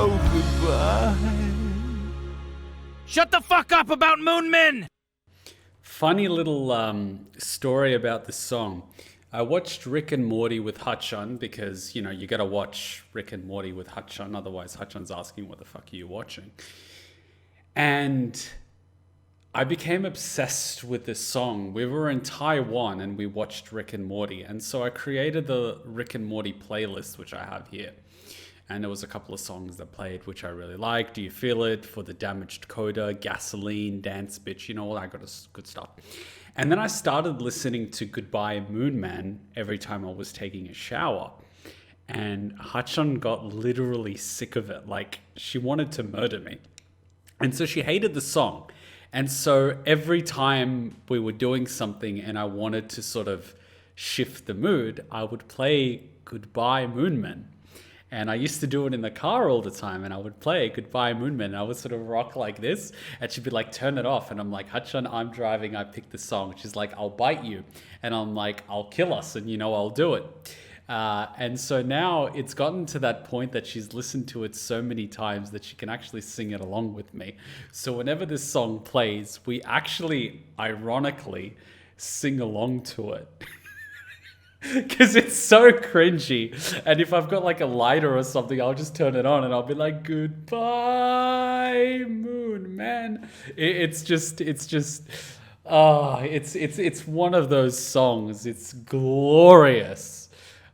Oh, goodbye. Shut the fuck up about Moonmen! Funny little story about this song. I watched Rick and Morty with Hutchon because, you know, you gotta watch Rick and Morty with Hutchon, otherwise Hutchon's asking what the fuck are you watching? And I became obsessed with this song. We were in Taiwan and we watched Rick and Morty. And so I created the Rick and Morty playlist, which I have here. And there was a couple of songs that played, which I really liked. Do You Feel It? For the Damaged Coda, Gasoline, Dance Bitch, you know, all that good stuff. And then I started listening to Goodbye Moon Man every time I was taking a shower. And Hachon got literally sick of it. Like, she wanted to murder me. And so she hated the song. And so every time we were doing something and I wanted to sort of shift the mood, I would play Goodbye Moon Man. And I used to do it in the car all the time, and I would play Goodbye Moonman, and I would sort of rock like this, and she'd be like, turn it off. And I'm like, Hutchon, I'm driving, I picked the song. She's like, I'll bite you. And I'm like, I'll kill us, and you know, I'll do it. And so now it's gotten to that point that she's listened to it so many times that she can actually sing it along with me. So whenever this song plays, we actually, ironically, sing along to it. Because it's so cringy. And if I've got like a lighter or something, I'll just turn it on and I'll be like, goodbye, Moon Man. It's one of those songs. It's glorious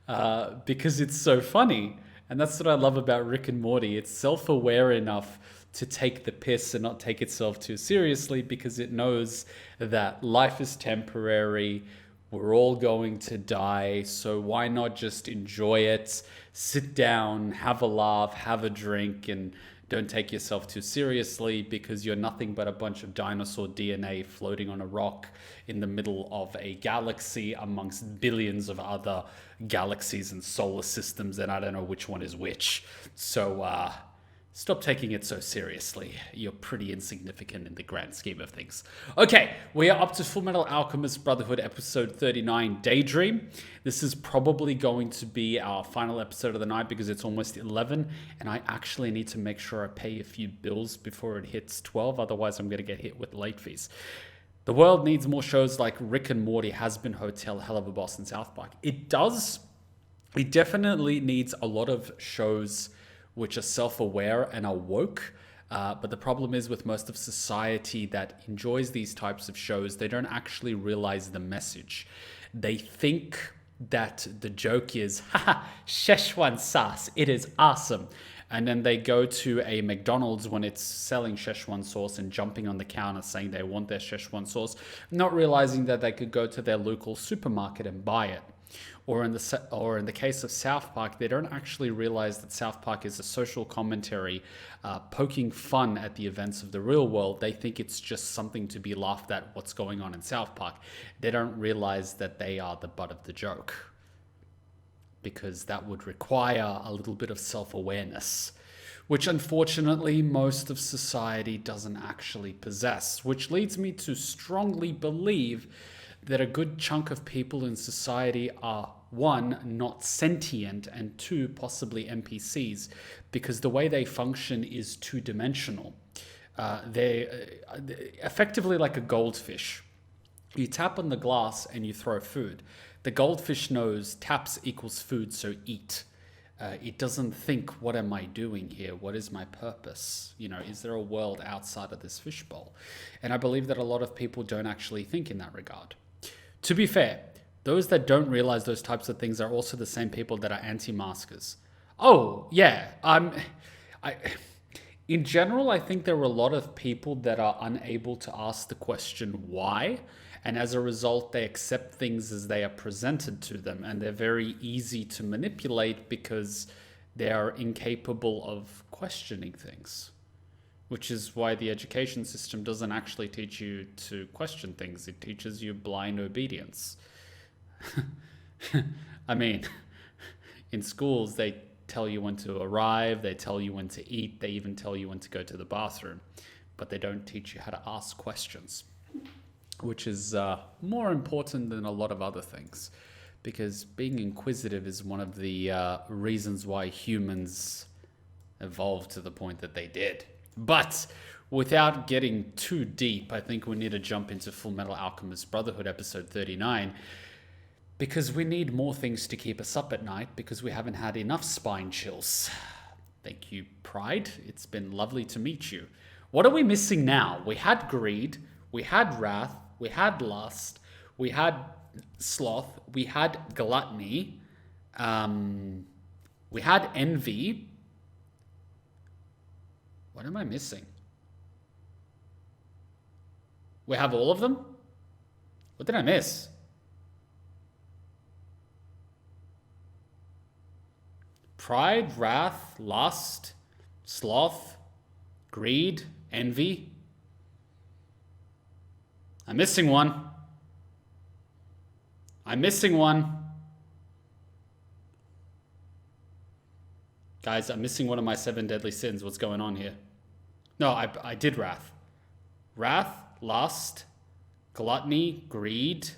because it's so funny. And that's what I love about Rick and Morty. It's self-aware enough to take the piss and not take itself too seriously because it knows that life is temporary. We're all going to die, so why not just enjoy it, sit down, have a laugh, have a drink, and don't take yourself too seriously because you're nothing but a bunch of dinosaur DNA floating on a rock in the middle of a galaxy amongst billions of other galaxies and solar systems, and I don't know which one is which. So, stop taking it so seriously. You're pretty insignificant in the grand scheme of things. Okay, we are up to Fullmetal Alchemist Brotherhood episode 39, Daydream. This is probably going to be our final episode of the night because it's almost 11, and I actually need to make sure I pay a few bills before it hits 12, otherwise I'm going to get hit with late fees. The world needs more shows like Rick and Morty, Has Been Hotel, Hell of a Boss, and South Park. It does. It definitely needs a lot of shows which are self-aware and are woke. But the problem is with most of society that enjoys these types of shows, they don't actually realize the message. They think that the joke is, haha, Szechuan sauce, it is awesome. And then they go to a McDonald's when it's selling Szechuan sauce and jumping on the counter saying they want their Szechuan sauce, not realizing that they could go to their local supermarket and buy it. Or in the case of South Park, they don't actually realize that South Park is a social commentary poking fun at the events of the real world. They think it's just something to be laughed at what's going on in South Park. They don't realize that they are the butt of the joke, because that would require a little bit of self-awareness, which unfortunately most of society doesn't actually possess, which leads me to strongly believe that a good chunk of people in society are, one, not sentient, and two, possibly NPCs, because the way they function is two-dimensional. They're effectively like a goldfish. You tap on the glass and you throw food. The goldfish knows taps equals food, so eat. It doesn't think, what am I doing here? What is my purpose? You know, is there a world outside of this fishbowl? And I believe that a lot of people don't actually think in that regard. To be fair, those that don't realize those types of things are also the same people that are anti-maskers. Oh, yeah. In general, I think there are a lot of people that are unable to ask the question why, and as a result, they accept things as they are presented to them, and they're very easy to manipulate because they are incapable of questioning things. Which is why the education system doesn't actually teach you to question things. It teaches you blind obedience. I mean, in schools, they tell you when to arrive, they tell you when to eat, they even tell you when to go to the bathroom, but they don't teach you how to ask questions, which is more important than a lot of other things, because being inquisitive is one of the reasons why humans evolve to the point that they did. But without getting too deep, I think we need to jump into Fullmetal Alchemist Brotherhood episode 39, because we need more things to keep us up at night, because we haven't had enough spine chills. Thank you, Pride. It's been lovely to meet you. What are we missing now? We had greed, we had wrath, we had lust, we had sloth, we had gluttony, we had envy. What am I missing? We have all of them? What did I miss? Pride, wrath, lust, sloth, greed, envy. I'm missing one. I'm missing one. Guys, I'm missing one of my 7 deadly sins. What's going on here? No, I did wrath. Wrath, lust, gluttony, greed.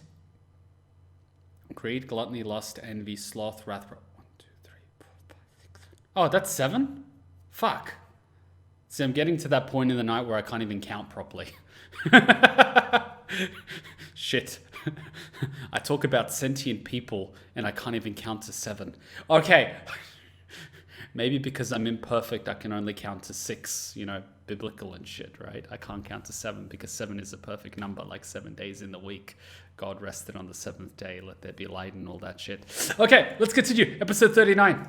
Greed, gluttony, lust, envy, sloth, wrath. 1, 2, 3, 4, 5, 6, 7. Oh, that's 7? Fuck. See, I'm getting to that point in the night where I can't even count properly. Shit. I talk about sentient people and I can't even count to 7. Okay. Maybe because I'm imperfect, I can only count to 6, you know, biblical and shit, right? I can't count to 7 because 7 is a perfect number, like 7 days in the week. God rested on the 7th day, let there be light and all that shit. Okay, let's continue. Episode 39.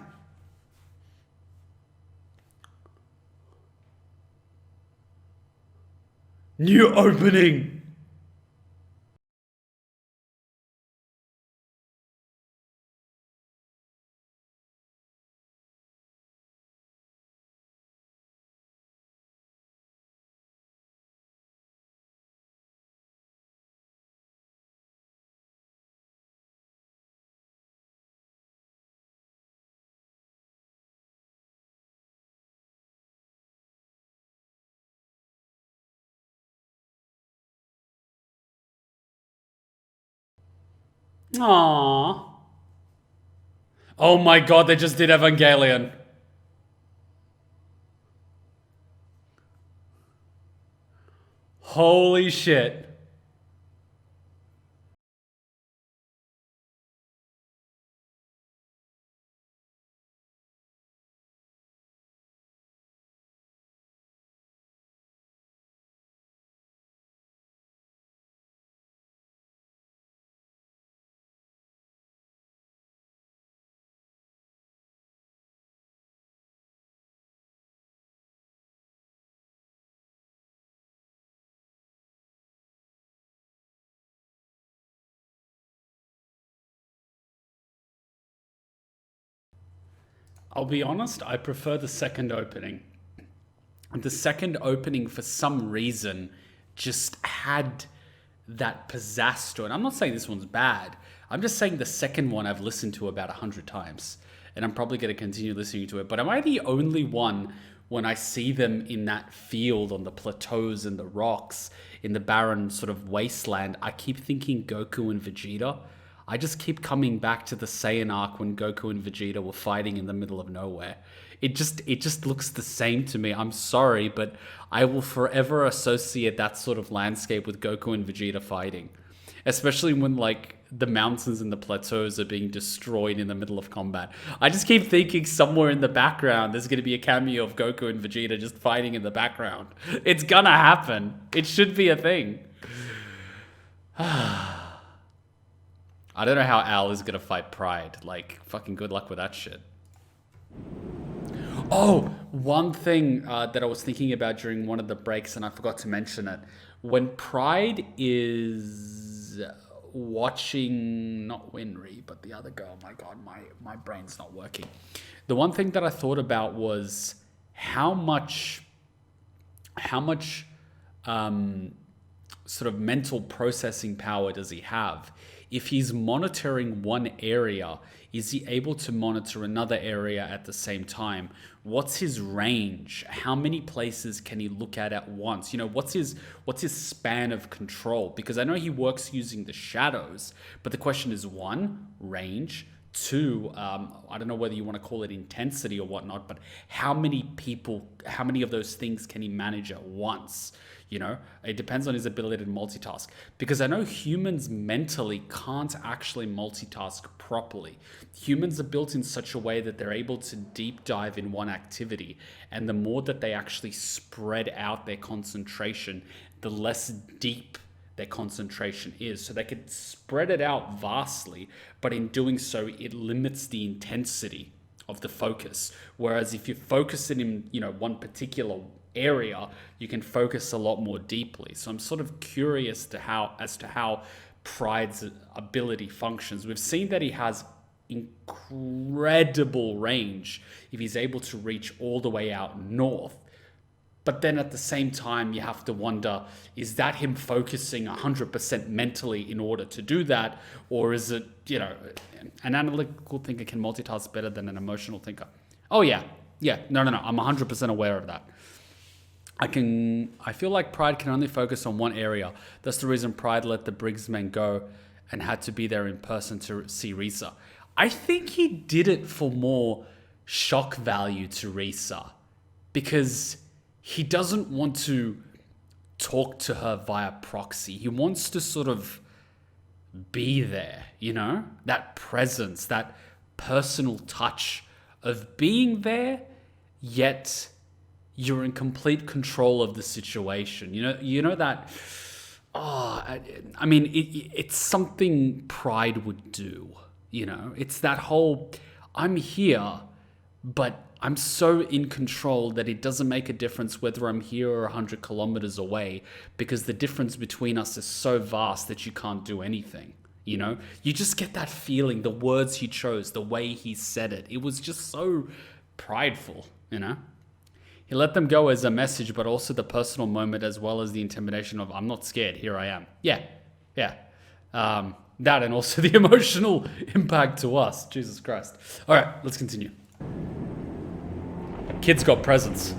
New opening. Aww. Oh my god, they just did Evangelion. Holy shit. I'll be honest, I prefer the second opening. The second opening, for some reason, just had that pizzazz to it. I'm not saying this one's bad. I'm just saying the second one I've listened to about 100 times. And I'm probably going to continue listening to it. But am I the only one, when I see them in that field on the plateaus and the rocks, in the barren sort of wasteland, I keep thinking Goku and Vegeta? I just keep coming back to the Saiyan arc when Goku and Vegeta were fighting in the middle of nowhere. It just looks the same to me. I'm sorry, but I will forever associate that sort of landscape with Goku and Vegeta fighting. Especially when, like, the mountains and the plateaus are being destroyed in the middle of combat. I just keep thinking somewhere in the background there's going to be a cameo of Goku and Vegeta just fighting in the background. It's gonna happen. It should be a thing. I don't know how Al is gonna fight Pride. Like, fucking good luck with that shit. Oh, one thing that I was thinking about during one of the breaks, and I forgot to mention it. When Pride is watching, not Winry, but the other girl, my god, my brain's not working. The one thing that I thought about was how much sort of mental processing power does he have? If he's monitoring one area, is he able to monitor another area at the same time? What's his range? How many places can he look at once? You know, what's his span of control? Because I know he works using the shadows, but the question is, 1, range, to, I don't know whether you want to call it intensity or whatnot, but how many of those things can he manage at once? You know, it depends on his ability to multitask, because I know humans mentally can't actually multitask properly. Humans are built in such a way that they're able to deep dive in one activity, and the more that they actually spread out their concentration, the less deep their concentration is. So they could spread it out vastly, but in doing so, it limits the intensity of the focus. Whereas if you focus it in, you know, one particular area, you can focus a lot more deeply. So I'm sort of curious as to how Pride's ability functions. We've seen that he has incredible range if he's able to reach all the way out north. But then at the same time, you have to wonder, is that him focusing 100% mentally in order to do that? Or is it, you know, an analytical thinker can multitask better than an emotional thinker? Oh, yeah. No. I'm 100% aware of that. I feel like Pride can only focus on one area. That's the reason Pride let the Briggsmen go and had to be there in person to see Risa. I think he did it for more shock value to Risa, because he doesn't want to talk to her via proxy. He wants to sort of be there, you know? That presence, that personal touch of being there, yet you're in complete control of the situation. You know that, I mean, it's something Pride would do, you know? It's that whole, I'm here, but I'm so in control that it doesn't make a difference whether I'm here or 100 kilometers away, because the difference between us is so vast that you can't do anything, you know? You just get that feeling, the words he chose, the way he said it. It was just so prideful, you know? He let them go as a message, but also the personal moment, as well as the intimidation of, I'm not scared, here I am. Yeah. That, and also the emotional impact to us. Jesus Christ. All right, let's continue. Kid's got presents.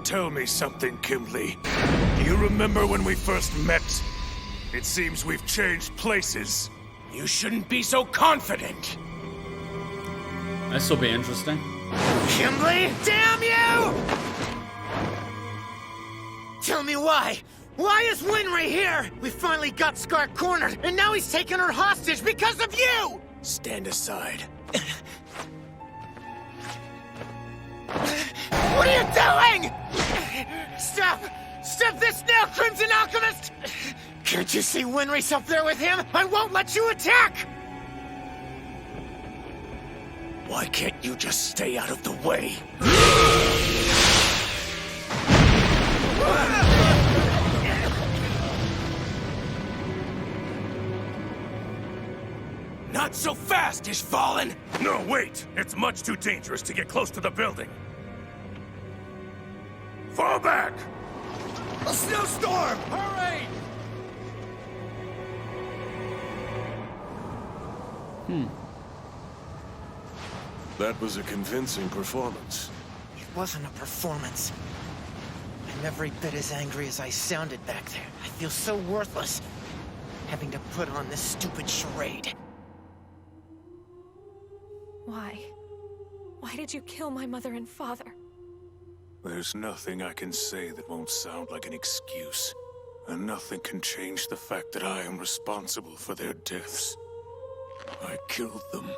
Tell me something, Kimberly. Do you remember when we first met? It seems we've changed places. You shouldn't be so confident. This will be interesting. Kimberly, damn you! Tell me why. Why is Winry here? We finally got Scar cornered, and now he's taking her hostage because of you! Stand aside. What are you doing? Stop! Stop this now, Crimson Alchemist! Can't you see Winry's up there with him? I won't let you attack! Why can't you just stay out of the way? Not so fast, Ishvallen! No, wait! It's much too dangerous to get close to the building. Fall back! A snowstorm! Hurry! That was a convincing performance. It wasn't a performance. I'm every bit as angry as I sounded back there. I feel so worthless, having to put on this stupid charade. Why? Why did you kill my mother and father? There's nothing I can say that won't sound like an excuse. And nothing can change the fact that I am responsible for their deaths. I killed them.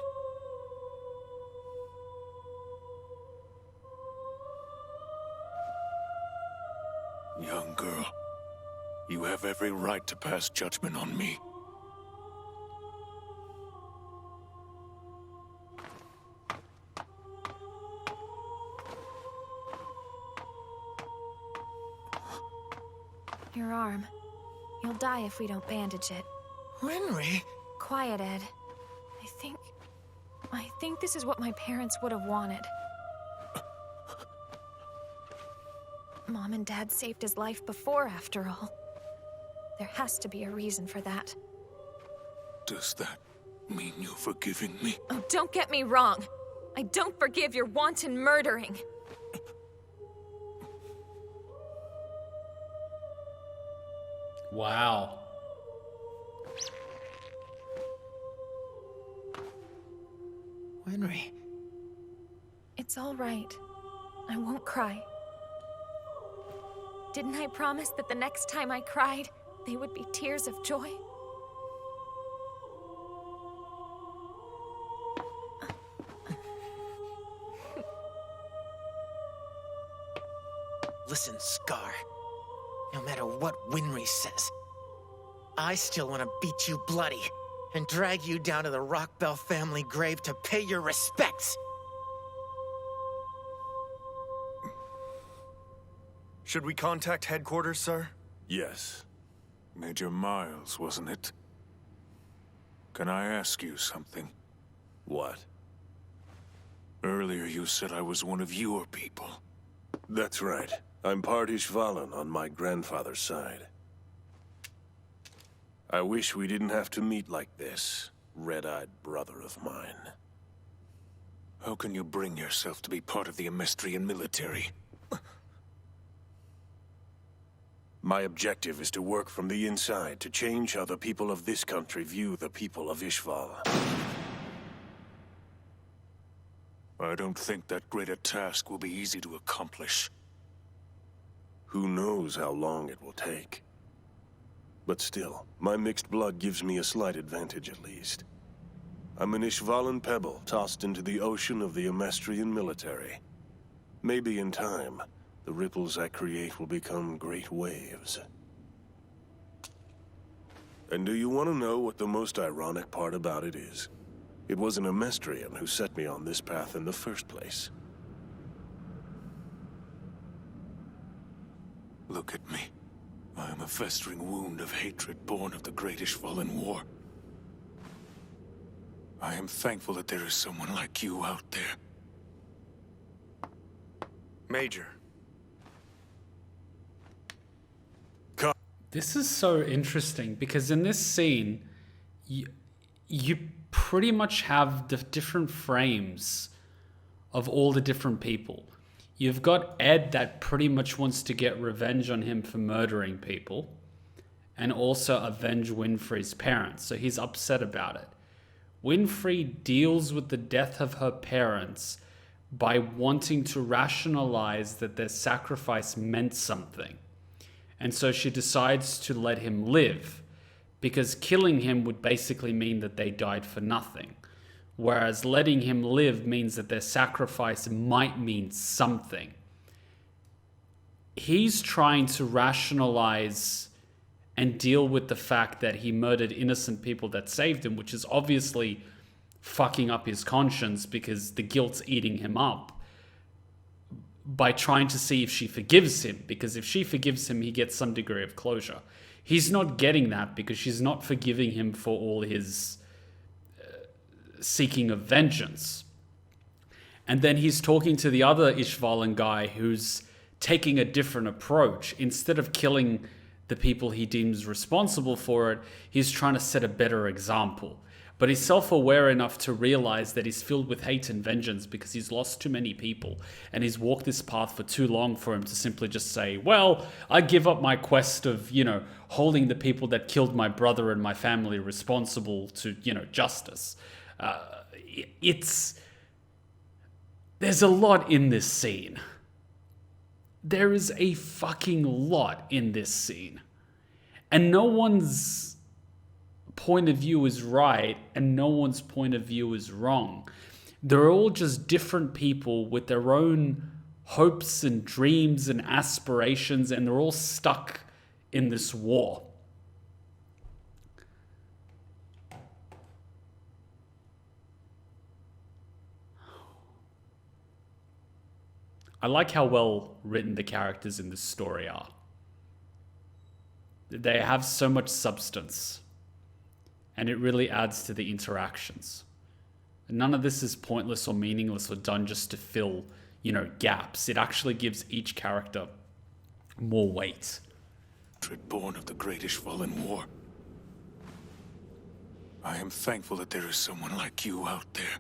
Young girl, you have every right to pass judgment on me. Your arm. You'll die if we don't bandage it. Winry? Quiet, Ed. I think this is what my parents would have wanted. Mom and Dad saved his life before, after all. There has to be a reason for that. Does that mean you're forgiving me? Oh, don't get me wrong. I don't forgive your wanton murdering. Wow. Winry. It's all right. I won't cry. Didn't I promise that the next time I cried, they would be tears of joy? Listen, Scar. No matter what Winry says, I still want to beat you bloody and drag you down to the Rockbell family grave to pay your respects. Should we contact headquarters, sir? Yes. Major Miles, wasn't it? Can I ask you something? What? Earlier you said I was one of your people. That's right. I'm part Ishvalan on my grandfather's side. I wish we didn't have to meet like this, red-eyed brother of mine. How can you bring yourself to be part of the Emestrian military? My objective is to work from the inside to change how the people of this country view the people of Ishval. I don't think that great a task will be easy to accomplish. Who knows how long it will take. But still, my mixed blood gives me a slight advantage at least. I'm an Ishvalan pebble tossed into the ocean of the Emestrian military. Maybe in time, the ripples I create will become great waves. And do you want to know what the most ironic part about it is? It was an Emestrian who set me on this path in the first place. Look at me. I am a festering wound of hatred born of the Great Ishvalan War. I am thankful that there is someone like you out there. Major. This is so interesting because in this scene, you pretty much have the different frames of all the different people. You've got Ed that pretty much wants to get revenge on him for murdering people and also avenge Winfrey's parents, so he's upset about it. Winfrey deals with the death of her parents by wanting to rationalize that their sacrifice meant something. And so she decides to let him live, because killing him would basically mean that they died for nothing. Whereas letting him live means that their sacrifice might mean something. He's trying to rationalize and deal with the fact that he murdered innocent people that saved him, which is obviously fucking up his conscience because the guilt's eating him up, by trying to see if she forgives him, because if she forgives him, he gets some degree of closure. He's not getting that because she's not forgiving him for all his seeking of vengeance. And then he's talking to the other Ishvalan guy who's taking a different approach. Instead of killing the people he deems responsible for it, he's trying to set a better example. But he's self-aware enough to realize that he's filled with hate and vengeance because he's lost too many people and he's walked this path for too long for him to simply just say, well, I give up my quest of, holding the people that killed my brother and my family responsible to, justice. There's a lot in this scene. There is a fucking lot in this scene. And no one's point of view is right and no one's point of view is wrong. They're all just different people with their own hopes and dreams and aspirations, and they're all stuck in this war. I like how well written the characters in this story are. They have so much substance, and it really adds to the interactions. None of this is pointless or meaningless or done just to fill, gaps. It actually gives each character more weight. Born of the Great Ishvalan War. I am thankful that there is someone like you out there.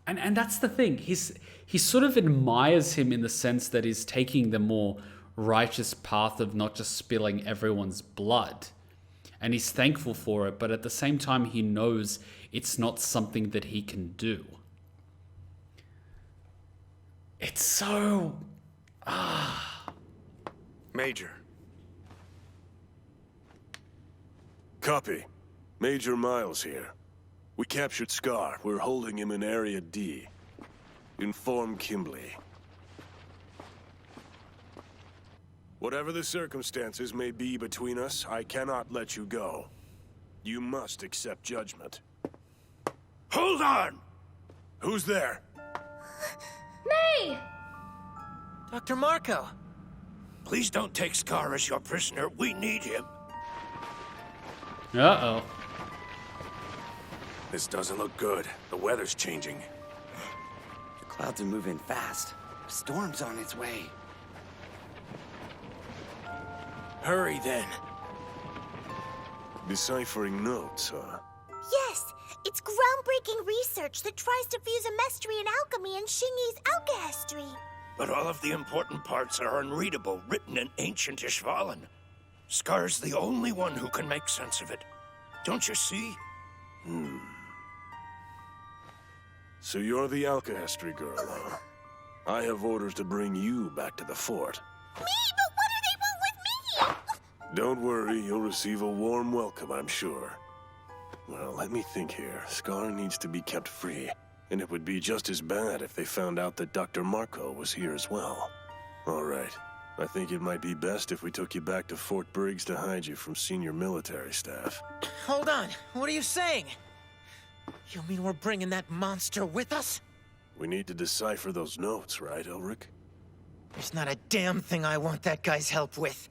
And that's the thing. He sort of admires him in the sense that he's taking the more righteous path of not just spilling everyone's blood. And he's thankful for it, but at the same time he knows it's not something that he can do. It's so... Major. Copy. Major Miles here. We captured Scar. We're holding him in Area D. Inform Kimberly. Whatever the circumstances may be between us, I cannot let you go. You must accept judgment. Hold on! Who's there? May! Dr. Marco! Please don't take Scar as your prisoner. We need him. Uh-oh. This doesn't look good. The weather's changing. The clouds are moving fast. A storm's on its way. Hurry then. Deciphering notes, huh? Yes, it's groundbreaking research that tries to fuse a mystery in alchemy and Shingi's alchemy. But all of the important parts are unreadable, written in ancient Ishvalan. Scar's the only one who can make sense of it. Don't you see? So you're the alchemy girl, huh? I have orders to bring you back to the fort. Me? But what do they want with me? Don't worry, you'll receive a warm welcome, I'm sure. Well, let me think here. Scar needs to be kept free, and it would be just as bad if they found out that Dr. Marco was here as well. All right. I think it might be best if we took you back to Fort Briggs to hide you from senior military staff. Hold on. What are you saying? You mean we're bringing that monster with us? We need to decipher those notes, right, Elric? There's not a damn thing I want that guy's help with.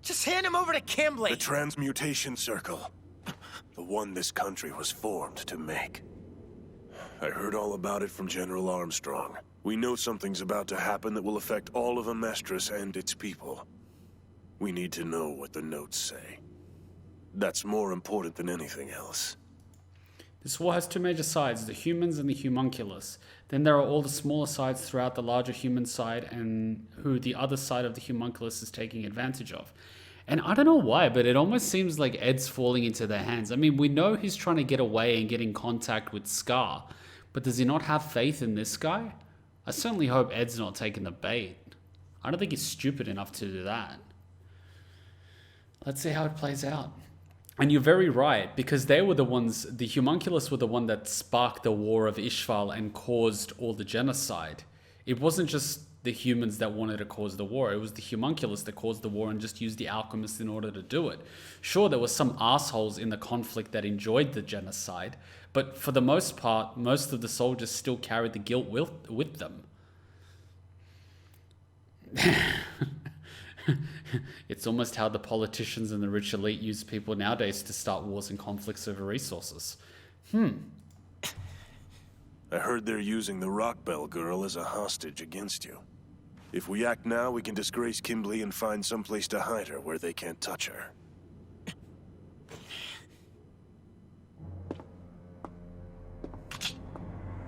Just hand him over to Kimberly. The Transmutation Circle. The one this country was formed to make. I heard all about it from General Armstrong. We know something's about to happen that will affect all of Amestris and its people. We need to know what the notes say. That's more important than anything else. This war has two major sides, the humans and the homunculus. Then there are all the smaller sides throughout the larger human side and who the other side of the homunculus is taking advantage of. And I don't know why, but it almost seems like Ed's falling into their hands. I mean, we know he's trying to get away and get in contact with Scar, but does he not have faith in this guy? I certainly hope Ed's not taking the bait. I don't think he's stupid enough to do that. Let's see how it plays out. And you're very right, because they were the ones, the homunculus were the one that sparked the war of Ishval and caused all the genocide. It wasn't just the humans that wanted to cause the war, it was the homunculus that caused the war and just used the alchemists in order to do it. Sure, there were some assholes in the conflict that enjoyed the genocide, but for the most part, most of the soldiers still carried the guilt with them. It's almost how the politicians and the rich elite use people nowadays to start wars and conflicts over resources. I heard they're using the Rockbell girl as a hostage against you. If we act now, we can disgrace Kimberly and find someplace to hide her where they can't touch her.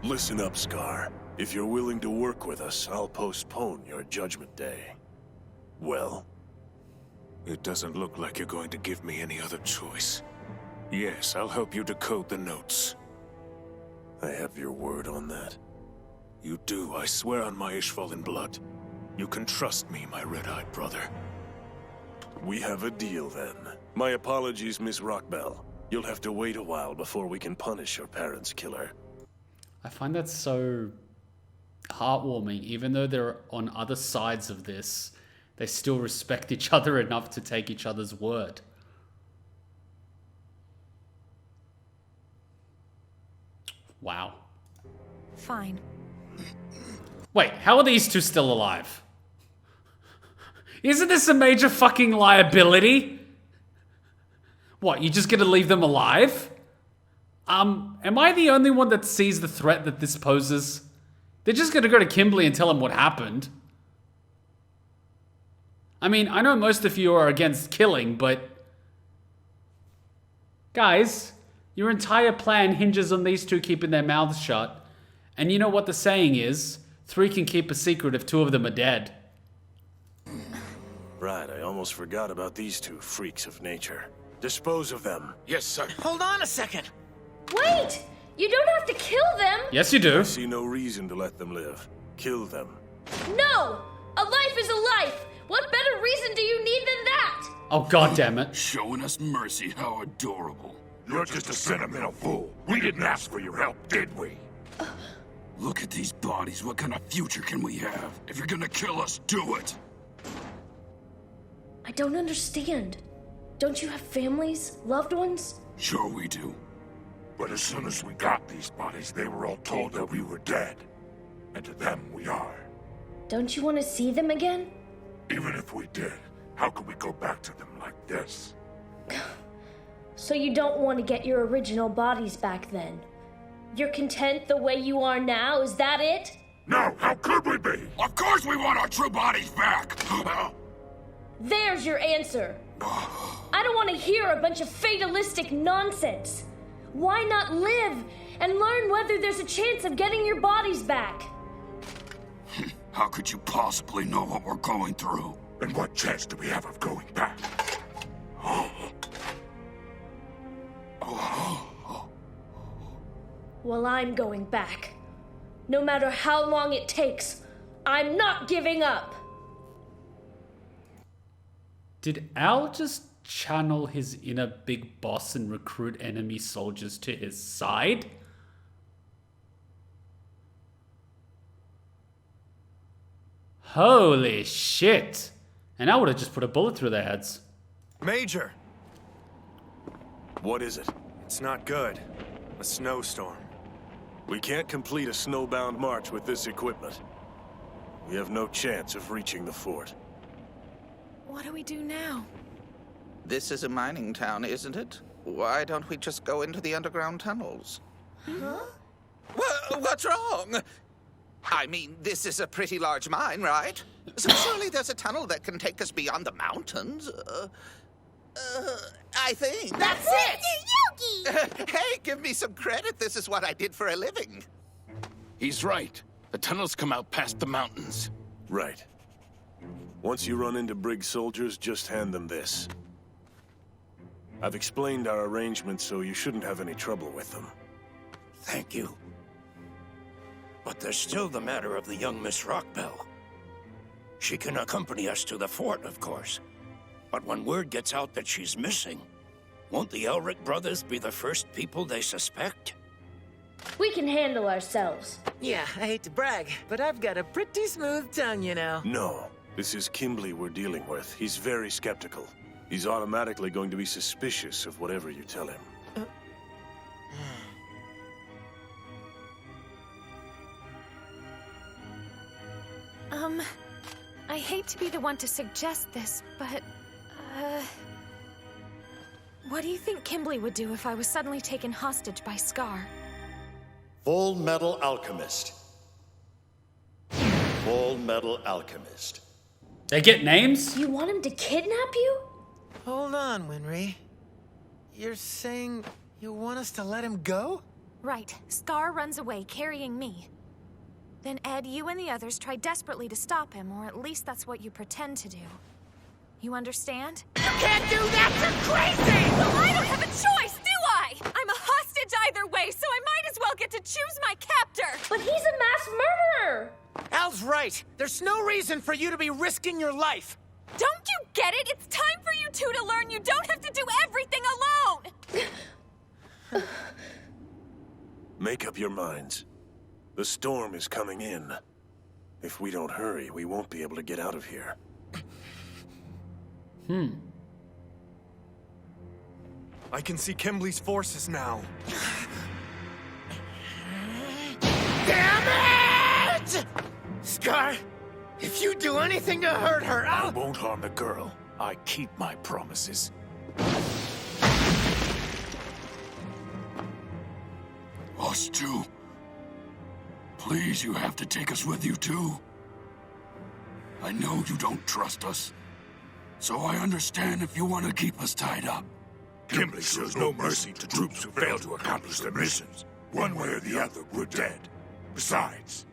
Listen up, Scar. If you're willing to work with us, I'll postpone your judgment day. Well? It doesn't look like you're going to give me any other choice. Yes, I'll help you decode the notes. I have your word on that. You do, I swear on my Ishvalan blood. You can trust me, my red-eyed brother. We have a deal, then. My apologies, Miss Rockbell. You'll have to wait a while before we can punish your parents' killer. I find that so heartwarming. Even though they're on other sides of this, they still respect each other enough to take each other's word. Wow. Fine. Wait, how are these two still alive? Isn't this a major fucking liability? What, you just gonna leave them alive? Am I the only one that sees the threat that this poses? They're just gonna go to Kimberly and tell him what happened. I mean, I know most of you are against killing, but... Guys, your entire plan hinges on these two keeping their mouths shut. And you know what the saying is? 3 can keep a secret if 2 of them are dead. almost forgot about these two freaks of nature. Dispose of them. Yes, sir. Hold on a second. Wait! You don't have to kill them! Yes, you do. I see no reason to let them live. Kill them. No! A life is a life! What better reason do you need than that? Oh, god damn it. Showing us mercy, how adorable. You're just a sentimental fool. We didn't ask for your help, did we? Look at these bodies. What kind of future can we have? If you're gonna kill us, do it! I don't understand. Don't you have families? Loved ones? Sure we do. But as soon as we got these bodies, they were all told that we were dead. And to them, we are. Don't you want to see them again? Even if we did, how could we go back to them like this? So you don't want to get your original bodies back then? You're content the way you are now, is that it? No, how could we be? Of course we want our true bodies back! There's your answer. I don't want to hear a bunch of fatalistic nonsense. Why not live and learn whether there's a chance of getting your bodies back? How could you possibly know what we're going through? And what chance do we have of going back? Well, I'm going back. No matter how long it takes, I'm not giving up. Did Al just channel his inner big boss and recruit enemy soldiers to his side? Holy shit! And I would have just put a bullet through their heads. Major, What is it? it's not good. A snowstorm. We can't complete a snowbound march with this equipment. We have no chance of reaching the fort. What do we do now? This is a mining town, isn't it? Why don't we just go into the underground tunnels? Huh? What's wrong? I mean, this is a pretty large mine, right? So surely there's a tunnel that can take us beyond the mountains. I think. That's it! Yogi! Hey, give me some credit. This is what I did for a living. He's right. The tunnels come out past the mountains. Right. Once you run into Briggs soldiers, just hand them this. I've explained our arrangements, so you shouldn't have any trouble with them. Thank you. But there's still the matter of the young Miss Rockbell. She can accompany us to the fort, of course. But when word gets out that she's missing, won't the Elric brothers be the first people they suspect? We can handle ourselves. Yeah, I hate to brag, but I've got a pretty smooth tongue, you know. No, this is Kimberly we're dealing with. He's very skeptical. He's automatically going to be suspicious of whatever you tell him. I hate to be the one to suggest this, but, what do you think Kimberly would do if I was suddenly taken hostage by Scar? Fullmetal Alchemist. Fullmetal Alchemist. They get names? You want him to kidnap you? Hold on, Winry. You're saying you want us to let him go? Right. Scar runs away, carrying me. Then Ed, you and the others try desperately to stop him, or at least that's what you pretend to do. You understand? You can't do that! You're crazy! Well, I don't have a choice, do I? I'm a hostage either way, so I might as well get to choose my captor! But he's a mass murderer! Al's right. There's no reason for you to be risking your life. Don't you get it? It's time for you two to learn you don't have to do everything alone! Make up your minds. The storm is coming in. If we don't hurry, we won't be able to get out of here. I can see Kimberly's forces now. Damn it! Scar, if you do anything to hurt her, I won't harm the girl. I keep my promises. Us too. Please, you have to take us with you too. I know you don't trust us, so I understand if you want to keep us tied up. Kimberly shows no mercy to troops who fail to accomplish their missions. One way or the other, we're dead. Besides,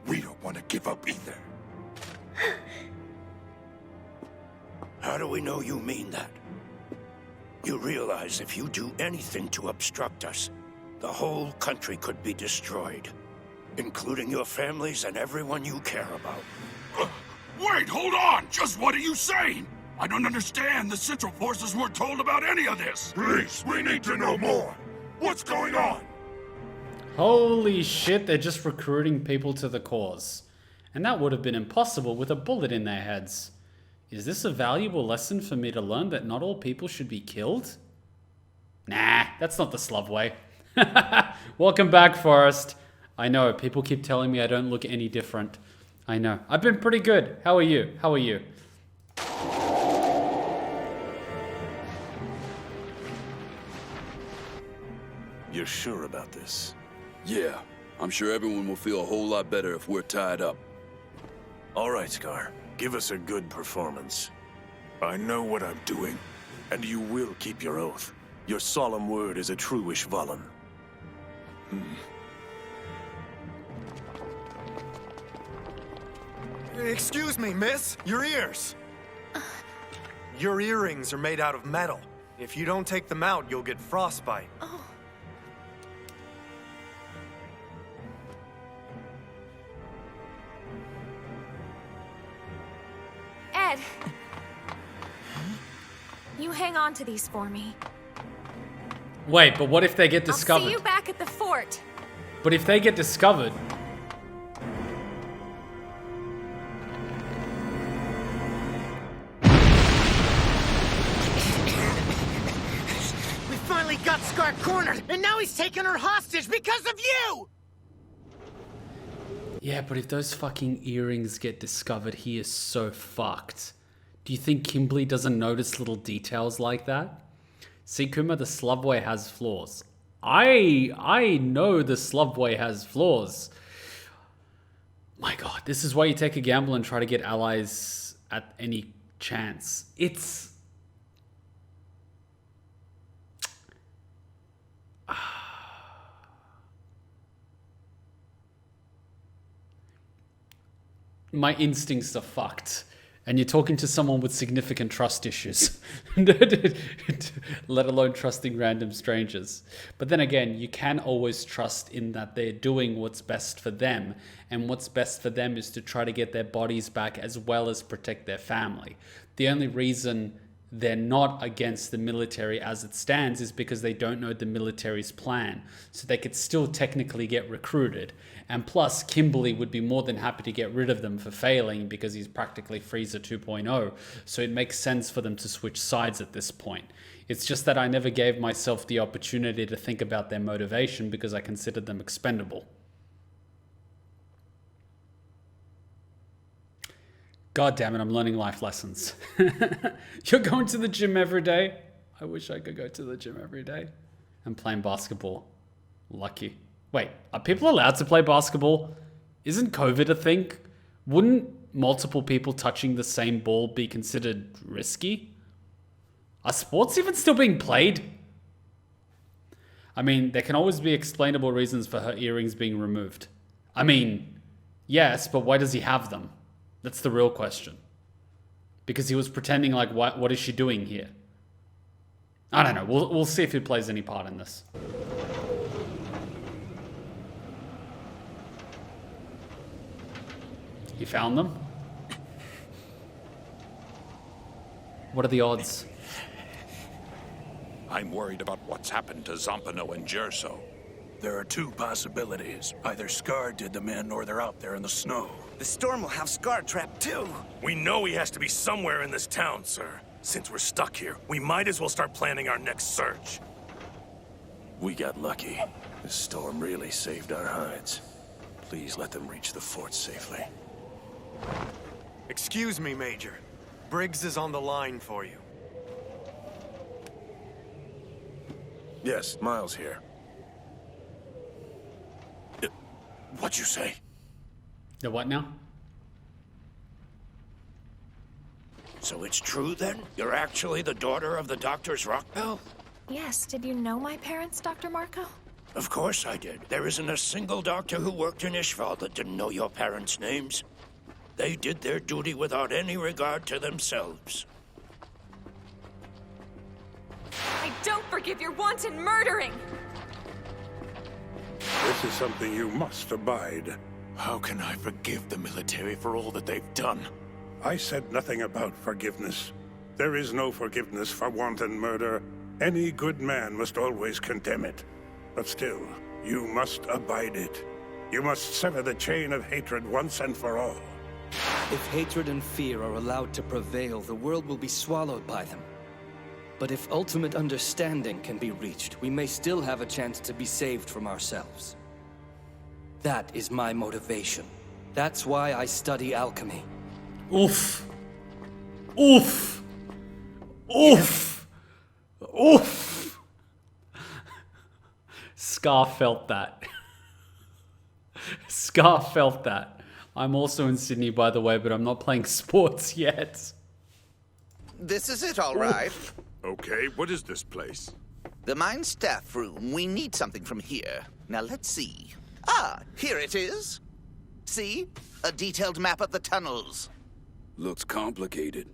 we don't want to give up either. How do we know you mean that? You realize if you do anything to obstruct us, the whole country could be destroyed, including your families and everyone you care about. Wait, hold on! Just what are you saying? I don't understand. The Central Forces weren't told about any of this. Please, we need to know more. What's going on? Holy shit, they're just recruiting people to the cause. And that would have been impossible with a bullet in their heads. Is this a valuable lesson for me to learn that not all people should be killed? Nah, that's not the Slav way. Welcome back, Forrest. I know, people keep telling me I don't look any different. I know. I've been pretty good. How are you? How are you? You're sure about this? Yeah, I'm sure everyone will feel a whole lot better if we're tied up. All right, Scar. Give us a good performance. I know what I'm doing. And you will keep your oath. Your solemn word is a true Ishvalan. Excuse me, miss. Your ears. Your earrings are made out of metal. If you don't take them out, you'll get frostbite. Oh. Ed. You hang on to these for me. Wait, but what if they get discovered? I'll see you back at the fort. But if they get discovered... We finally got Scar cornered, and now he's taking her hostage because of you! Yeah, but if those fucking earrings get discovered, he is so fucked. Do you think Kimberly doesn't notice little details like that? See, Kuma, the Slavway has flaws. I know the Slavway has flaws. My god, this is why you take a gamble and try to get allies at any chance. It's... My instincts are fucked. And you're talking to someone with significant trust issues, let alone trusting random strangers. But then again, you can always trust in that they're doing what's best for them. And what's best for them is to try to get their bodies back as well as protect their family. The only reason they're not against the military as it stands is because they don't know the military's plan. So they could still technically get recruited. And plus, Kimberly would be more than happy to get rid of them for failing because he's practically Frieza 2.0. So it makes sense for them to switch sides at this point. It's just that I never gave myself the opportunity to think about their motivation because I considered them expendable. God damn it, I'm learning life lessons. You're going to the gym every day? I wish I could go to the gym every day. I'm playing basketball. Lucky. Wait, are people allowed to play basketball? Isn't COVID a thing? Wouldn't multiple people touching the same ball be considered risky? Are sports even still being played? I mean, there can always be explainable reasons for her earrings being removed. I mean, yes, but why does he have them? That's the real question. Because he was pretending like, what is she doing here? I don't know. We'll see if it plays any part in this. You found them? What are the odds? I'm worried about what's happened to Zampano and Gerso. There are two possibilities. Either Scar did them in, or they're out there in the snow. The storm will have Scar trapped too. We know he has to be somewhere in this town, sir. Since we're stuck here, we might as well start planning our next search. We got lucky. The storm really saved our hides. Please let them reach the fort safely. Excuse me, Major. Briggs is on the line for you. Yes, Miles here. What'd you say? The what now? So it's true then? You're actually the daughter of the Doctor's Rockbell? Yes, did you know my parents, Dr. Marco? Of course I did. There isn't a single doctor who worked in Ishval that didn't know your parents' names. They did their duty without any regard to themselves. don't forgive your wanton murdering! This is something you must abide. How can I forgive the military for all that they've done? I said nothing about forgiveness. There is no forgiveness for wanton murder. Any good man must always condemn it. But still, you must abide it. You must sever the chain of hatred once and for all. If hatred and fear are allowed to prevail, the world will be swallowed by them. But if ultimate understanding can be reached, we may still have a chance to be saved from ourselves. That is my motivation. That's why I study alchemy. Oof. Oof. Oof. Oof. Scar felt that. Scar felt that. I'm also in Sydney, by the way, but I'm not playing sports yet. This is it, all right. Okay, what is this place? The mine staff room. We need something from here. Now, let's see. Ah, here it is. See? A detailed map of the tunnels. Looks complicated.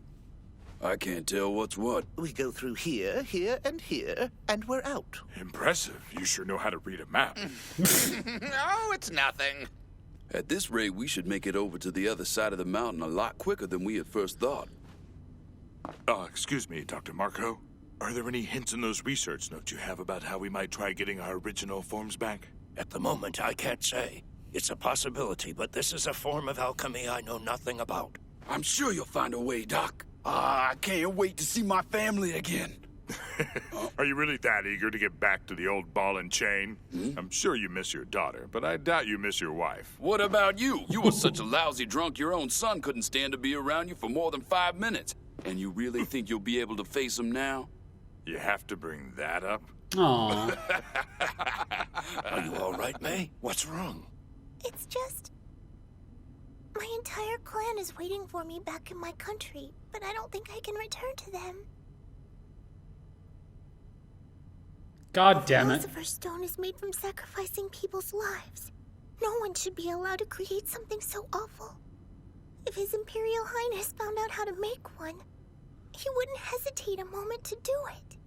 I can't tell what's what. We go through here, here, and here, and we're out. Impressive. You sure know how to read a map. Oh, it's nothing. At this rate, we should make it over to the other side of the mountain a lot quicker than we had first thought. Excuse me, Dr. Marco. Are there any hints in those research notes you have about how we might try getting our original forms back? At the moment, I can't say. It's a possibility, but this is a form of alchemy I know nothing about. I'm sure you'll find a way, Doc. I can't wait to see my family again. Are you really that eager to get back to the old ball and chain? I'm sure you miss your daughter, but I doubt you miss your wife. What about you? You were such a lousy drunk your own son couldn't stand to be around you for more than 5 minutes. And you really think you'll be able to face him now? You have to bring that up? Aww. Are you all right, May? What's wrong? It's just... my entire clan is waiting for me back in my country, but I don't think I can return to them. God damn it. The Philosopher's Stone is made from sacrificing people's lives. No one should be allowed to create something so awful. If His Imperial Highness found out how to make one, he wouldn't hesitate a moment to do it.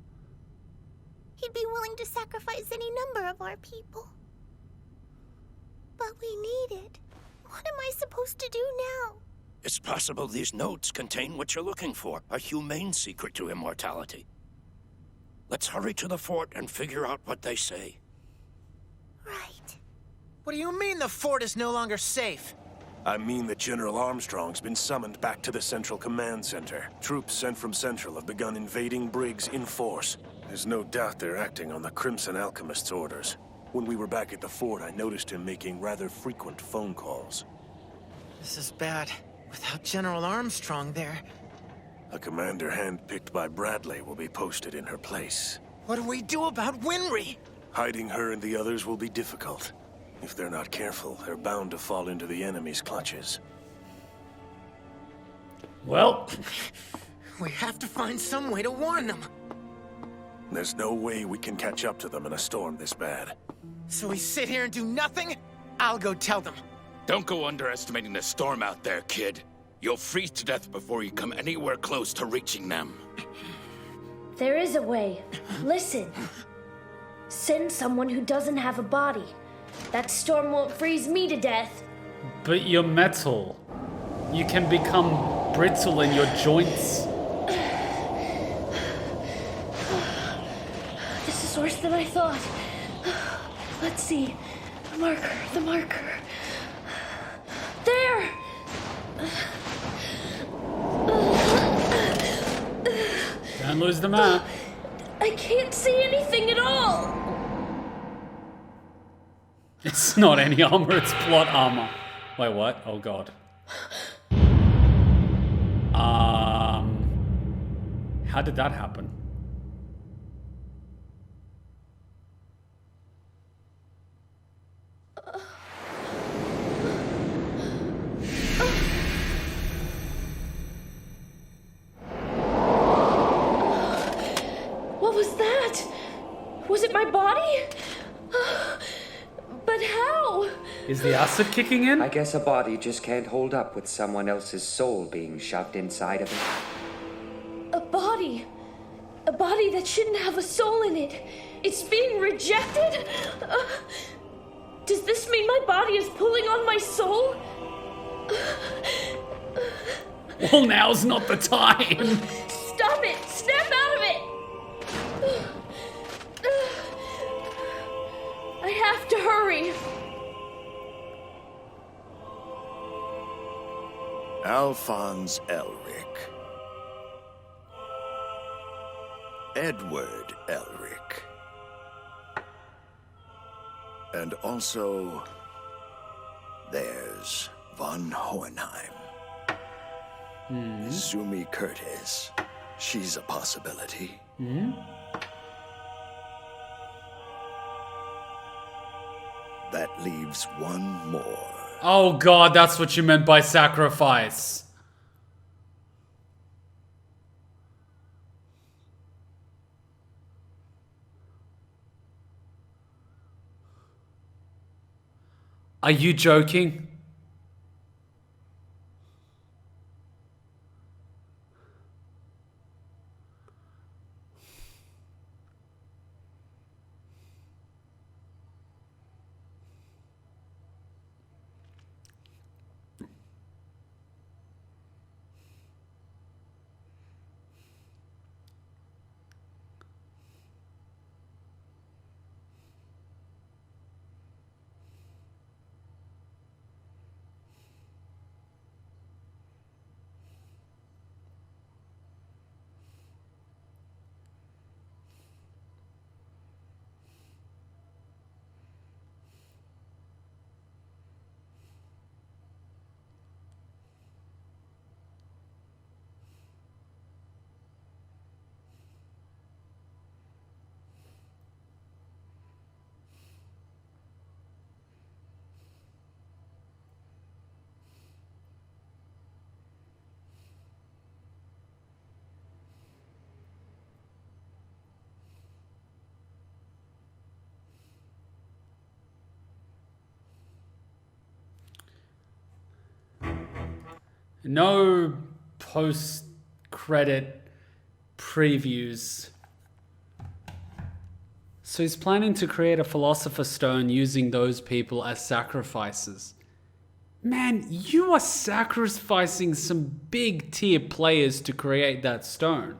He'd be willing to sacrifice any number of our people. But we need it. What am I supposed to do now? It's possible these notes contain what you're looking for, a humane secret to immortality. Let's hurry to the fort and figure out what they say. Right. What do you mean the fort is no longer safe? I mean that General Armstrong's been summoned back to the Central Command Center. Troops sent from Central have begun invading Briggs in force. There's no doubt they're acting on the Crimson Alchemist's orders. When we were back at the fort, I noticed him making rather frequent phone calls. This is bad. Without General Armstrong there... A commander handpicked by Bradley will be posted in her place. What do we do about Winry? Hiding her and the others will be difficult. If they're not careful, they're bound to fall into the enemy's clutches. Well... we have to find some way to warn them. There's no way we can catch up to them in a storm this bad. So we sit here and do nothing? I'll go tell them. Don't go underestimating the storm out there, kid. You'll freeze to death before you come anywhere close to reaching them. There is a way. Listen. Send someone who doesn't have a body. That storm won't freeze me to death. But you're metal. You can become brittle in your joints. This is worse than I thought. Let's see. The marker. There! Don't lose the map. I can't see anything at all! It's not any armor, it's plot armor. Wait, what? Oh god. How did that happen? What was that? Was it my body? But how? Is the acid kicking in? I guess a body just can't hold up with someone else's soul being shoved inside of it. A body that shouldn't have a soul in it. It's being rejected? Does this mean my body is pulling on my soul? Well, now's not the time. Stop it! Snap out of it! I have to hurry. Alphonse Elric. Edward Elric. And also, there's von Hohenheim. Zumi Curtis. She's a possibility. That leaves one more. Oh god, that's what you meant by sacrifice. Are you joking? No post-credit previews. So he's planning to create a Philosopher's Stone using those people as sacrifices. Man, you are sacrificing some big tier players to create that stone.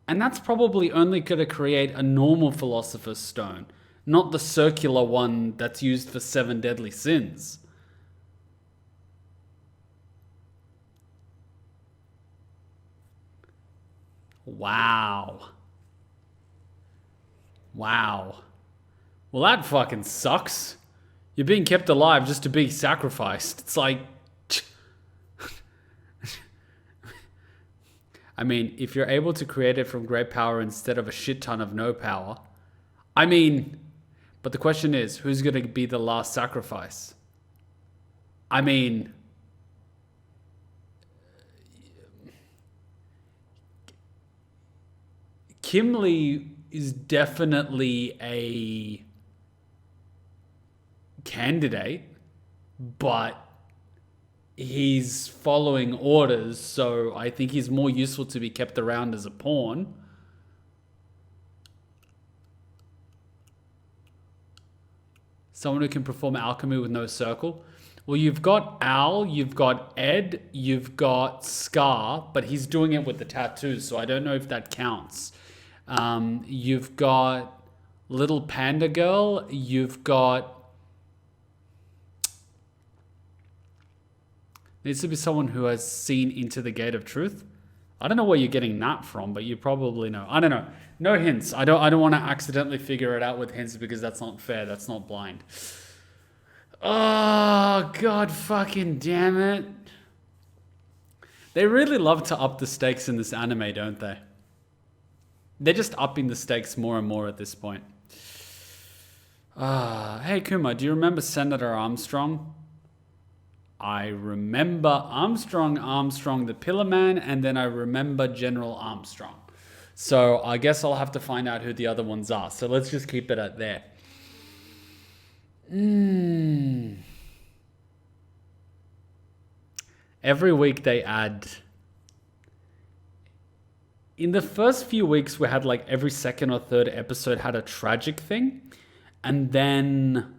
And that's probably only going to create a normal Philosopher's Stone, not the circular one that's used for 7 deadly sins. Wow. Wow. Well, that fucking sucks. You're being kept alive just to be sacrificed. It's like... I mean, if you're able to create it from great power instead of a shit ton of no power... I mean... But the question is, who's going to be the last sacrifice? I mean... Kimley is definitely a candidate, but he's following orders, so I think he's more useful to be kept around as a pawn. Someone who can perform alchemy with no circle. Well, you've got Al, you've got Ed, you've got Scar, but he's doing it with the tattoos, so I don't know if that counts. You've got Little Panda Girl, you've got... Needs to be someone who has seen Into the Gate of Truth. I don't know where you're getting that from, but you probably know. I don't know. No hints. I don't want to accidentally figure it out with hints because that's not fair. That's not blind. Oh, God fucking damn it. They really love to up the stakes in this anime, don't they? They're just upping the stakes more and more at this point. Hey, Kuma, do you remember Senator Armstrong? I remember Armstrong the Pillar Man, and then I remember General Armstrong. So I guess I'll have to find out who the other ones are. So let's just keep it at there. Every week they add in the first few weeks, we had like every second or third episode had a tragic thing. And then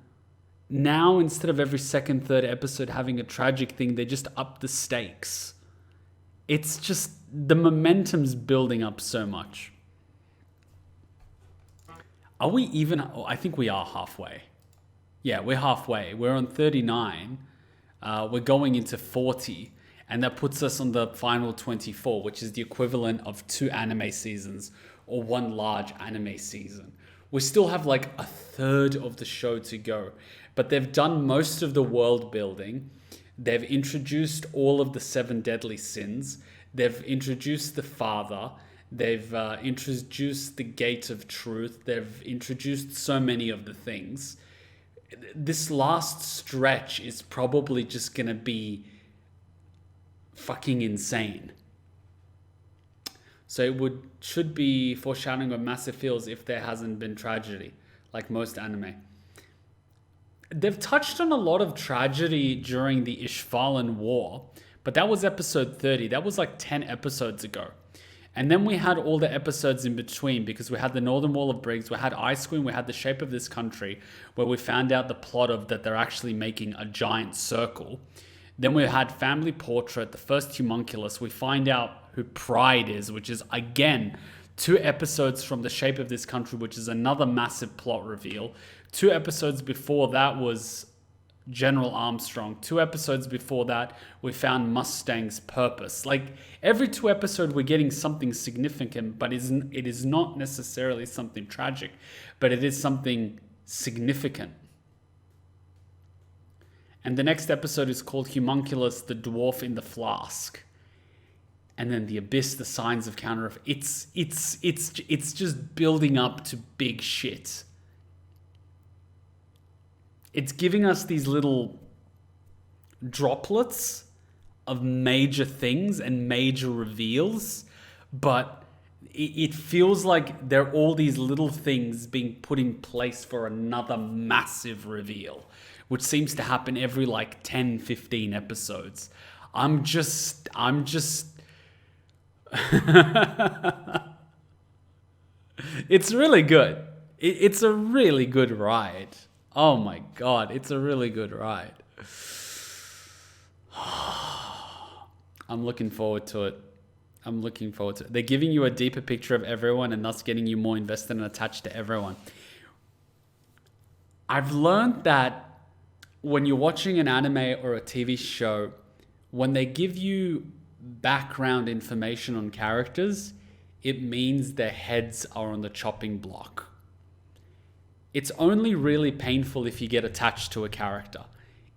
now, instead of every second, third episode having a tragic thing, they just up the stakes. It's just, the momentum's building up so much. Are we even? Oh, I think we are halfway. Yeah, we're halfway. We're on 39. We're going into 40. And that puts us on the final 24, which is the equivalent of 2 anime seasons or 1 large anime season. We still have like a third of the show to go. But they've done most of the world building. They've introduced all of the 7 deadly sins. They've introduced the Father. They've introduced the Gate of Truth. They've introduced so many of the things. This last stretch is probably just going to be fucking insane. So it should be foreshadowing of massive feels if there hasn't been tragedy, like most anime. They've touched on a lot of tragedy during the Ishvalan War, but that was episode 30. That was like 10 episodes ago. And then we had all the episodes in between, because we had the Northern Wall of Briggs, we had Ice Queen, we had The Shape of This Country, where we found out the plot of that they're actually making a giant circle. Then we had Family Portrait, the first Homunculus. We find out who Pride is, which is, again, 2 episodes from The Shape of This Country, which is another massive plot reveal. 2 episodes before that was General Armstrong. 2 episodes before that, we found Mustang's purpose. Like, every 2 episodes, we're getting something significant, but it is not necessarily something tragic, but it is something significant. And the next episode is called Homunculus, the Dwarf in the Flask. And then the Abyss, the Signs of Counter. It's just building up to big shit. It's giving us these little droplets of major things and major reveals, but it feels like they're all these little things being put in place for another massive reveal, which seems to happen every like 10, 15 episodes. I'm just it's really good. It's a really good ride. Oh my God, it's a really good ride. I'm looking forward to it. They're giving you a deeper picture of everyone and thus getting you more invested and attached to everyone. I've learned that when you're watching an anime or a TV show, when they give you background information on characters, it means their heads are on the chopping block. It's only really painful if you get attached to a character.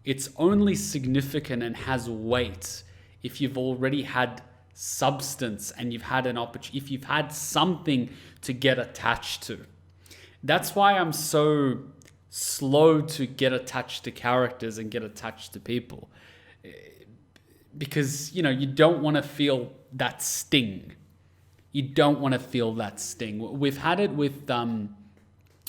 It's only significant and has weight if you've already had substance and you've had an opportunity, if you've had something to get attached to. That's why I'm so slow to get attached to characters and get attached to people. Because, you know, you don't want to feel that sting. You don't want to feel that sting. We've had it with,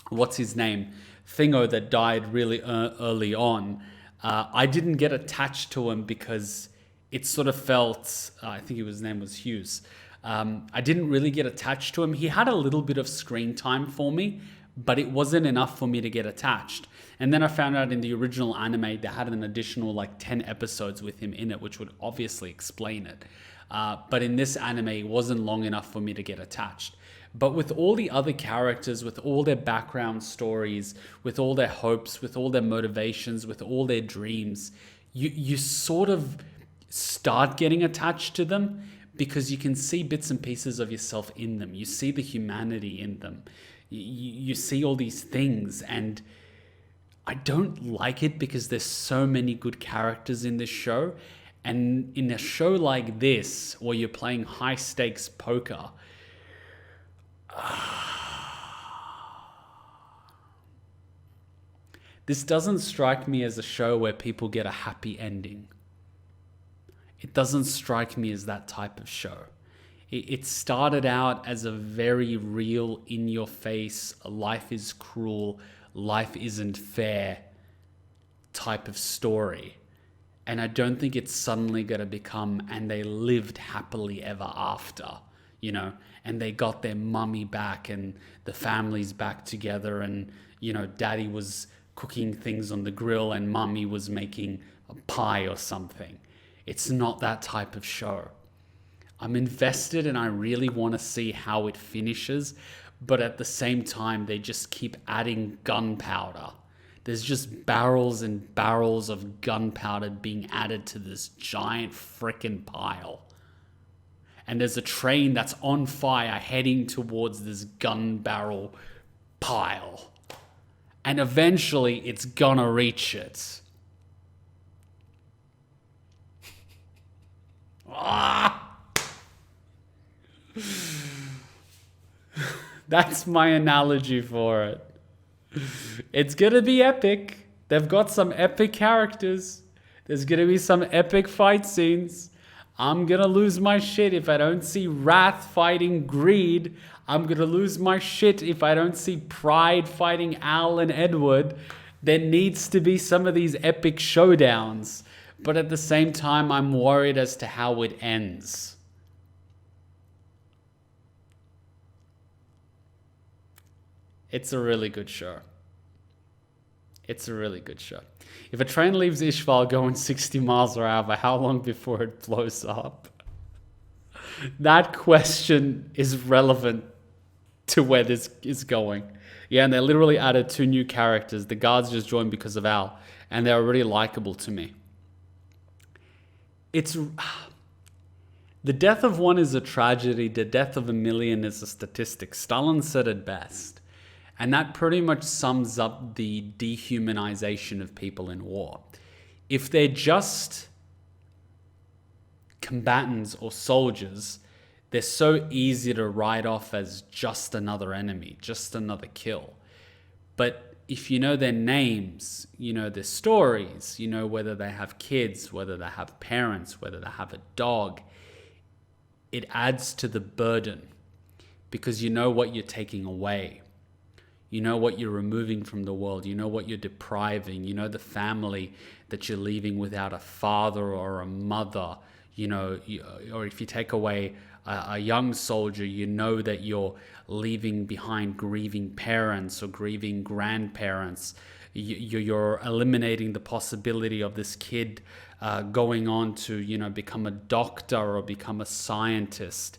what's his name? Thingo, that died really early on. I didn't get attached to him because it sort of felt, I think his name was Hughes. I didn't really get attached to him. He had a little bit of screen time for me, but it wasn't enough for me to get attached. And then I found out in the original anime, they had an additional like 10 episodes with him in it, which would obviously explain it. But in this anime, it wasn't long enough for me to get attached. But with all the other characters, with all their background stories, with all their hopes, with all their motivations, with all their dreams, you sort of start getting attached to them because you can see bits and pieces of yourself in them. You see the humanity in them. You see all these things, and I don't like it because there's so many good characters in this show. And in a show like this, where you're playing high stakes poker, this doesn't strike me as a show where people get a happy ending. It doesn't strike me as that type of show. It started out as a very real, in-your-face, life is cruel, life isn't fair type of story. And I don't think it's suddenly going to become, and they lived happily ever after. you know, and they got their mummy back and the family's back together, and, you know, daddy was cooking things on the grill and mummy was making a pie or something. It's not that type of show. I'm invested and I really want to see how it finishes, but at the same time, they just keep adding gunpowder. There's just barrels and barrels of gunpowder being added to this giant frickin' pile. And there's a train that's on fire heading towards this gun barrel pile. And eventually it's gonna reach it. That's my analogy for it. It's gonna be epic. They've got some epic characters. There's gonna be some epic fight scenes. I'm gonna lose my shit if I don't see Wrath fighting Greed. I'm gonna lose my shit if I don't see Pride fighting Al and Edward. There needs to be some of these epic showdowns. But at the same time, I'm worried as to how it ends. It's a really good show. It's a really good show. If a train leaves Ishval going 60 miles per hour, how long before it blows up? That question is relevant to where this is going. Yeah, and they literally added 2 new characters. The guards just joined because of Al, and they're already likable to me. It's... The death of one is a tragedy. The death of a million is a statistic. Stalin said it best. And that pretty much sums up the dehumanization of people in war. If they're just combatants or soldiers, they're so easy to write off as just another enemy, just another kill. But if you know their names, you know their stories, you know whether they have kids, whether they have parents, whether they have a dog, it adds to the burden because you know what you're taking away. You know what you're removing from the world. You know what you're depriving. You know the family that you're leaving without a father or a mother. You know, or if you take away a young soldier, you know that you're leaving behind grieving parents or grieving grandparents. You're eliminating the possibility of this kid going on to, you know, become a doctor or become a scientist.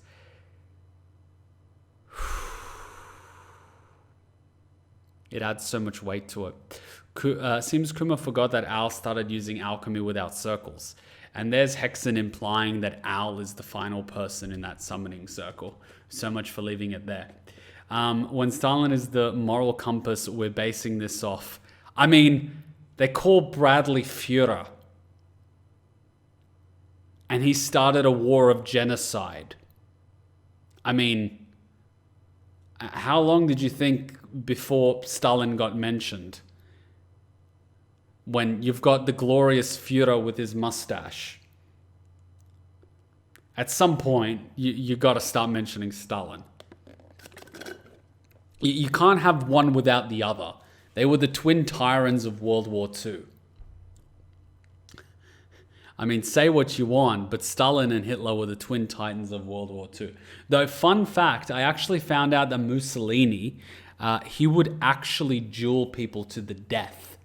It adds so much weight to it. Seems Kuma forgot that Al started using alchemy without circles. And there's Hexen implying that Al is the final person in that summoning circle. So much for leaving it there. When Stalin is the moral compass, we're basing this off. I mean, they call Bradley Führer. And he started a war of genocide. I mean, how long did you think before Stalin got mentioned? When you've got the glorious Führer with his mustache. At some point, you got to start mentioning Stalin. You can't have one without the other. They were the twin tyrants of World War II. I mean, say what you want, but Stalin and Hitler were the twin titans of World War II. Though, fun fact, I actually found out that Mussolini, he would actually duel people to the death.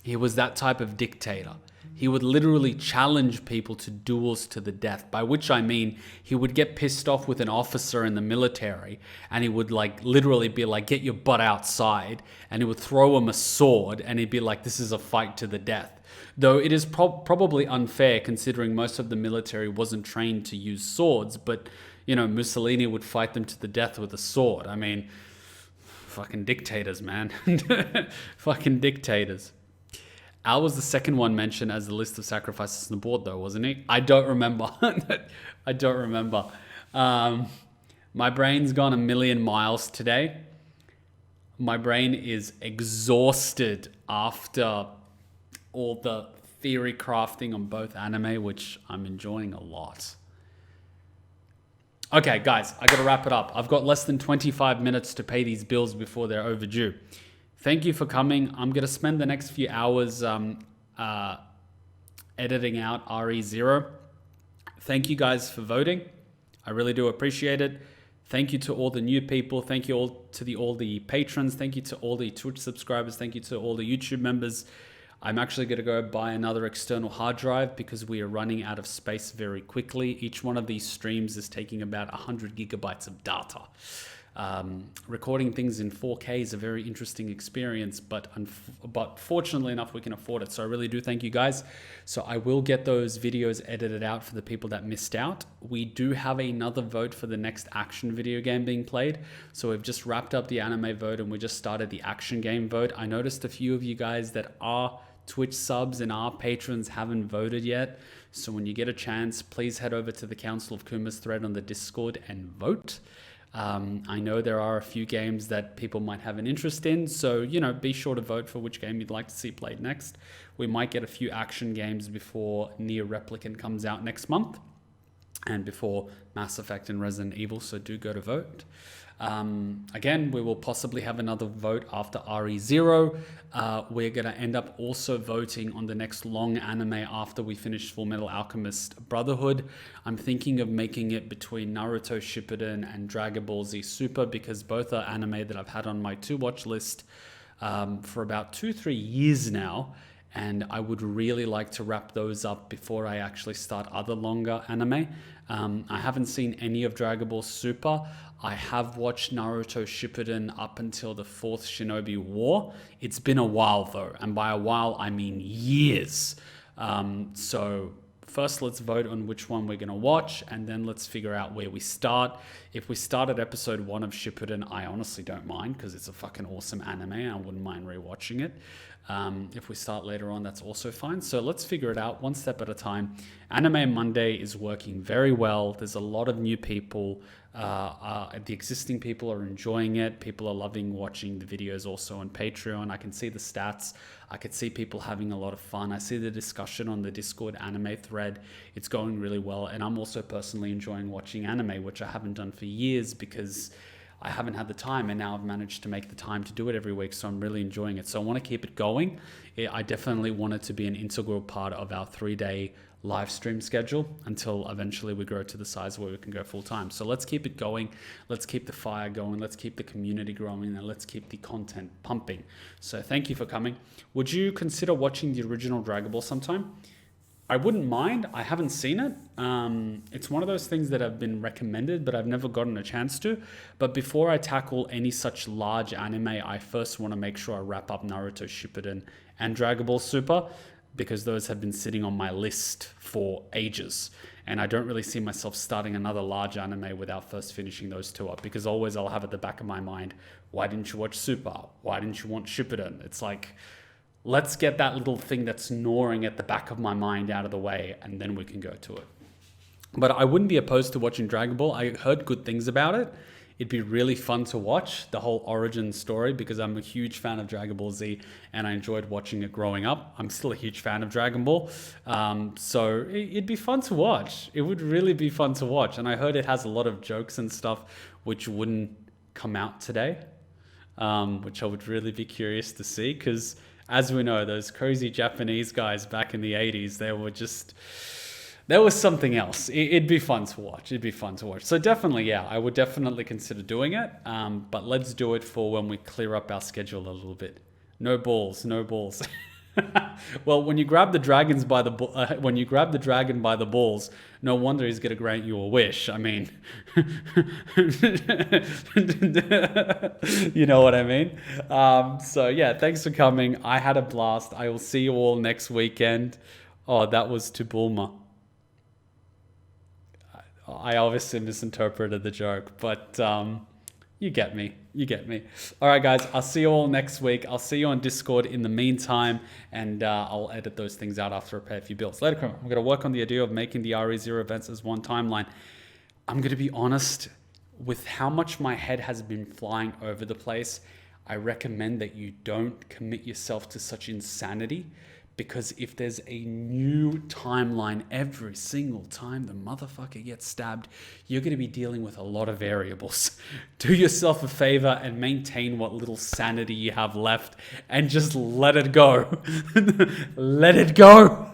He was that type of dictator. He would literally challenge people to duels to the death, by which I mean he would get pissed off with an officer in the military and he would like literally be like, get your butt outside, and he would throw him a sword and he'd be like, this is a fight to the death. Though it is probably unfair considering most of the military wasn't trained to use swords, but you know, Mussolini would fight them to the death with a sword. I mean, fucking dictators, man. Fucking dictators. Al was the second one mentioned as the list of sacrifices on the board, though, wasn't he? I don't remember. I don't remember. My brain's gone a million miles today. My brain is exhausted after all the theory crafting on both anime, which I'm enjoying a lot. Okay, guys, I gotta wrap it up. I've got less than 25 minutes to pay these bills before they're overdue. Thank you for coming. I'm going to spend the next few hours editing out RE0. Thank you guys for voting. I really do appreciate it. Thank you to all the new people. Thank you all to all the patrons. Thank you to all the Twitch subscribers. Thank you to all the YouTube members. I'm actually going to go buy another external hard drive because we are running out of space very quickly. Each one of these streams is taking about 100 gigabytes of data. Recording things in 4K is a very interesting experience, but fortunately enough, we can afford it. So I really do thank you guys. So I will get those videos edited out for the people that missed out. We do have another vote for the next action video game being played. So we've just wrapped up the anime vote and we just started the action game vote. I noticed a few of you guys that are Twitch subs and our patrons haven't voted yet. So when you get a chance, please head over to the Council of Kuma's thread on the Discord and vote. I know there are a few games that people might have an interest in, so, you know, be sure to vote for which game you'd like to see played next. We might get a few action games before Nier Replicant comes out next month and before Mass Effect and Resident Evil, so do go to vote. Again, we will possibly have another vote after RE0. We're going to end up also voting on the next long anime after we finish Fullmetal Alchemist Brotherhood. I'm thinking of making it between Naruto Shippuden and Dragon Ball Z Super because both are anime that I've had on my to-watch list for about 2-3 years now. And I would really like to wrap those up before I actually start other longer anime. I haven't seen any of Dragon Ball Super. I have watched Naruto Shippuden up until the 4th Shinobi War. It's been a while though, and by a while I mean years. So first let's vote on which one we're going to watch, and then let's figure out where we start. If we start at episode 1 of Shippuden, I honestly don't mind because it's a fucking awesome anime. I wouldn't mind rewatching it. If we start later on, that's also fine. So let's figure it out one step at a time. Anime Monday is working very well. There's a lot of new people. The existing people are enjoying it. People are loving watching the videos also on Patreon. I can see the stats. I could see people having a lot of fun. I see the discussion on the Discord anime thread. It's going really well. And I'm also personally enjoying watching anime, which I haven't done for years because I haven't had the time, and now I've managed to make the time to do it every week, so I'm really enjoying it. So I want to keep it going. I definitely want it to be an integral part of our 3-day live stream schedule until eventually we grow to the size where we can go full time. So let's keep it going. Let's keep the fire going. Let's keep the community growing, and let's keep the content pumping. So thank you for coming. Would you consider watching the original Dragon Ball sometime? I wouldn't mind. I haven't seen it. It's one of those things that have been recommended, but I've never gotten a chance to. But before I tackle any such large anime, I first want to make sure I wrap up Naruto Shippuden and Dragon Ball Super, because those have been sitting on my list for ages. And I don't really see myself starting another large anime without first finishing those two up, because always I'll have at the back of my mind, why didn't you watch Super? Why didn't you want Shippuden? It's like, let's get that little thing that's gnawing at the back of my mind out of the way, and then we can go to it. But I wouldn't be opposed to watching Dragon Ball. I heard good things about it. It'd be really fun to watch the whole origin story because I'm a huge fan of Dragon Ball Z and I enjoyed watching it growing up. I'm still a huge fan of Dragon Ball. So it'd be fun to watch. It would really be fun to watch. And I heard it has a lot of jokes and stuff which wouldn't come out today, which I would really be curious to see because, as we know, those crazy Japanese guys back in the 80s, there was something else. It'd be fun to watch. It'd be fun to watch. So definitely, yeah, I would definitely consider doing it. But let's do it for when we clear up our schedule a little bit. No balls, no balls. Well, when you grab the dragon by the balls, no wonder he's gonna grant you a wish. I mean, you know what I mean? So yeah, thanks for coming. I had a blast. I will see you all next weekend. Oh, that was to Bulma. I obviously misinterpreted the joke, but you get me. You get me. All right, guys, I'll see you all next week. I'll see you on Discord in the meantime, and I'll edit those things out after I pay a few bills. Later, I'm going to work on the idea of making the RE0 events as one timeline. I'm going to be honest, with how much my head has been flying over the place, I recommend that you don't commit yourself to such insanity, because if there's a new timeline every single time the motherfucker gets stabbed, you're going to be dealing with a lot of variables. Do yourself a favor and maintain what little sanity you have left and just let it go. Let it go.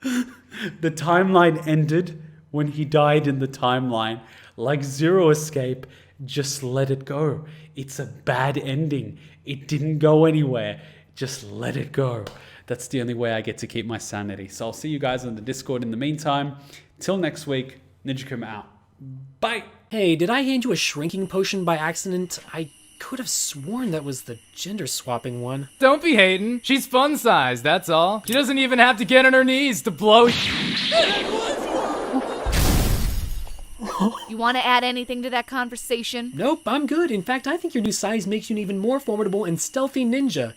The timeline ended when he died in the timeline. Like Zero Escape, just let it go. It's a bad ending. It didn't go anywhere. Just let it go. That's the only way I get to keep my sanity. So I'll see you guys on the Discord in the meantime. Till next week, Ninja Kuma out. Bye! Hey, did I hand you a shrinking potion by accident? I could have sworn that was the gender swapping one. Don't be hating. She's fun size, that's all. She doesn't even have to get on her knees to blow. You want to add anything to that conversation? Nope, I'm good. In fact, I think your new size makes you an even more formidable and stealthy ninja.